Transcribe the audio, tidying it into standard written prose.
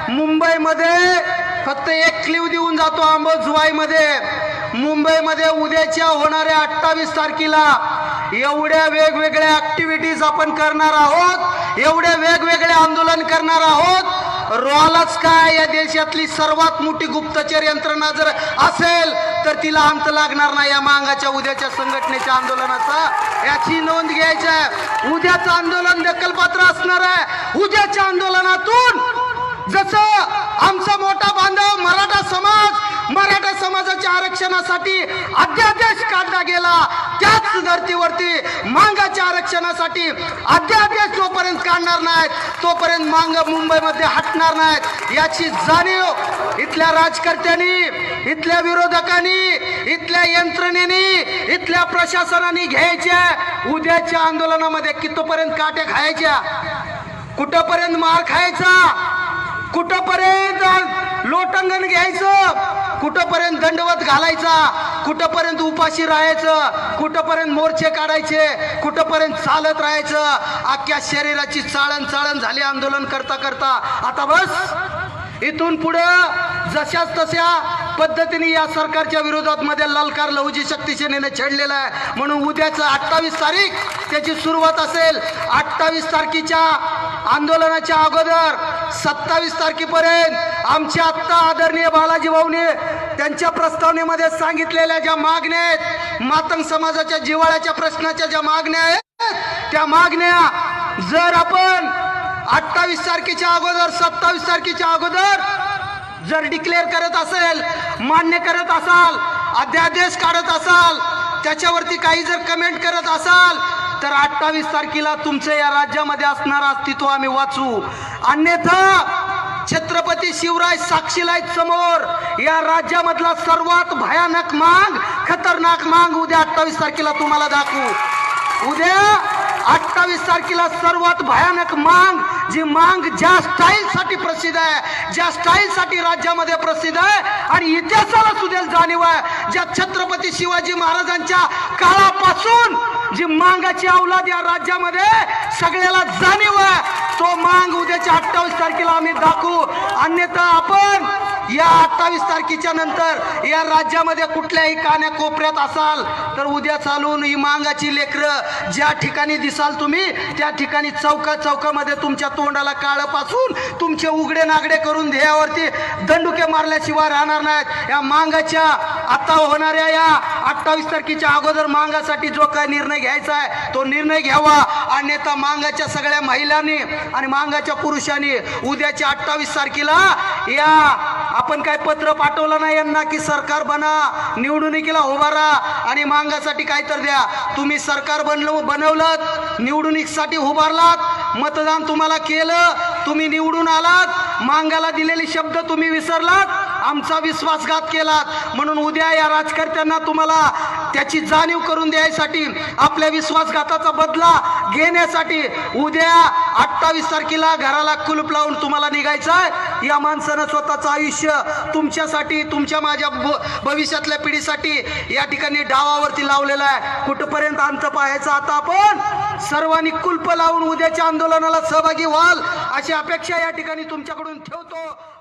मुंबईमध्ये फक्त एक क्लिव देऊन जातो अंबाजोगाईमध्ये. मुंबईमध्ये उद्याच्या होणाऱ्या 28 तारखेला एवढ्या वेगवेगळ्या ऍक्टिव्हिटीज आपण करणार आहोत, एवढे वेगवेगळे आंदोलन करणार आहोत. रॉलाच काय या देशातली सर्वात मोठी गुप्तचर यंत्रणा जर असेल तर तिला अंत लागणार नाही या मांगाच्या उद्याच्या संघटनेच्या आंदोलनाचा. याची नोंद घ्यायची आहे. उद्याचं आंदोलन दखलपात्र असणार आहे. उद्याच्या आंदोलनातून जसं आमचा मोठा बांधव मराठा समाजाच्या आरक्षणासाठी अध्यादेश काढला गेला, त्याच धर्तीवरती मांगाच्या आरक्षणासाठी अध्यादेश जोपर्यंत काढणार नाहीत तोपर्यंत मांग मुंबईमध्ये हटणार नाहीत. याची जाणीव इथल्या राजकर्त्यांनी, इथल्या विरोधकांनी, इथल्या यंत्रणेनी, इथल्या प्रशासनाने घ्यायची आहे. उद्याच्या आंदोलनामध्ये कितपर्यंत काट्या खायच्या, कुठपर्यंत मार खायचा, कुठपर्यंत लोटंगण घ्यायचं, कुठपर्यंत दंडवत घालायचा, कुठपर्यंत उपाशी राहायचं, कुठपर्यंत मोर्चे काढायचे, कुठपर्यंत चालत राहायचं. अख्ख्या शरीराची चाळण झाली आंदोलन करता करता. आता बस इथून पुढं जशाच तशा पद्धतीने या सरकारच्या विरोधात मध्ये ललकार लहुजी शक्ती सेनेने छेडलेला आहे. म्हणून उद्याचं 28 तारीख त्याची सुरुवात असेल. 28 तारखेच्या आंदोलनाच्या अगोदर 27 तारखेपर्यंत आमच्या आत्ता आदरणीय बालाजी भाऊने त्यांच्या प्रस्तावनेमध्ये सांगितलेल्या ज्या मागण्या आहेत, मातंग समाजाच्या जिव्हाळ्याच्या प्रश्नाच्या ज्या मागण्या आहेत, त्या मागण्या जर आपण 28 तारखेच्या अगोदर 27 तारखेच्या अगोदर जर डिक्लेअर करत असेल, मान्य करत असाल, अध्यादेश काढत असाल, त्याच्यावरती काही जर कमेंट करत असाल तर 28 तारखेला तुमचं या राज्यामध्ये असणारं अस्तित्व आम्ही वाचू. अन्यथा छत्रपती शिवराय साक्षीला आहेत समोर. या राज्यामधला सर्वात भयानक मांग, खतरनाक मांग उद्या 28 तारखेला तुम्हाला दाखवू. उद्या 28 तारखेला सर्वात भयानक मांग, जी मांग ज्या स्टाईल साठी प्रसिद्ध आहे, ज्या स्टाईल साठी राज्यामध्ये प्रसिद्ध आहे आणि इतिहासाला सुद्धा जाणीव आहे, ज्या छत्रपती शिवाजी महाराजांच्या काळापासून जी मांगाची अवलाद या राज्यामध्ये सगळ्याला जाणीव आहे, तो मांग उद्याच्या 28 तारखेला आम्ही दाखवू. अन्यथा आपण या 28 तारखेच्या नंतर या राज्यामध्ये कुठल्याही कान्याकोपऱ्यात असाल तर उद्या चालून ही मांगाची लेकरं ज्या ठिकाणी दिसाल तुम्ही त्या ठिकाणी चौकामध्ये तुमच्या तोंडाला काळं पासून तुमचे उघडे नागडे करून ध्येयावरती दंडुके मारल्याशिवाय राहणार नाहीत. या मांगाच्या आता होणाऱ्या या 28 तारखेच्या अगोदर मांगासाठी जो काय निर्णय घ्यायचा आहे तो निर्णय घ्यावा. अन्यथा मांगाच्या सगळ्या महिलांनी आणि मांगाच्या पुरुषांनी उद्याच्या 28 तारखेला या आपण काय पत्र पाठवलं नाही यांना की सरकार बना, निवडणुकीला उभा राहा आणि मांगासाठी काय तर द्या. तुम्ही सरकार बनवलं, निवडणुकीसाठी उभारलात, मतदान तुम्हाला केलं, तुम्ही निवडून आलात, मांगाला दिलेले शब्द तुम्ही विसरलात, आमचा विश्वासघात केलात. म्हणून उद्या या राजकर्त्यांना तुम्हाला त्याची जाणीव करून द्यायसाठी, आपल्या विश्वासघाताचा बदला घेण्यासाठी उद्या 28 तारखेला घराला कुलूप लावून तुम्हाला निघायचं आहे. या माणसानं स्वतःचं आयुष्य तुमच्यासाठी, तुमच्या माझ्या भविष्यातल्या पिढीसाठी या ठिकाणी डावावरती लावलेला आहे. कुठपर्यंत अंत पाहायचा. आता आपण सर्वांनी कुलप लावून उद्याच्या आंदोलनाला सहभागी व्हाल अशी अपेक्षा या ठिकाणी तुमच्याकडून ठेवतो.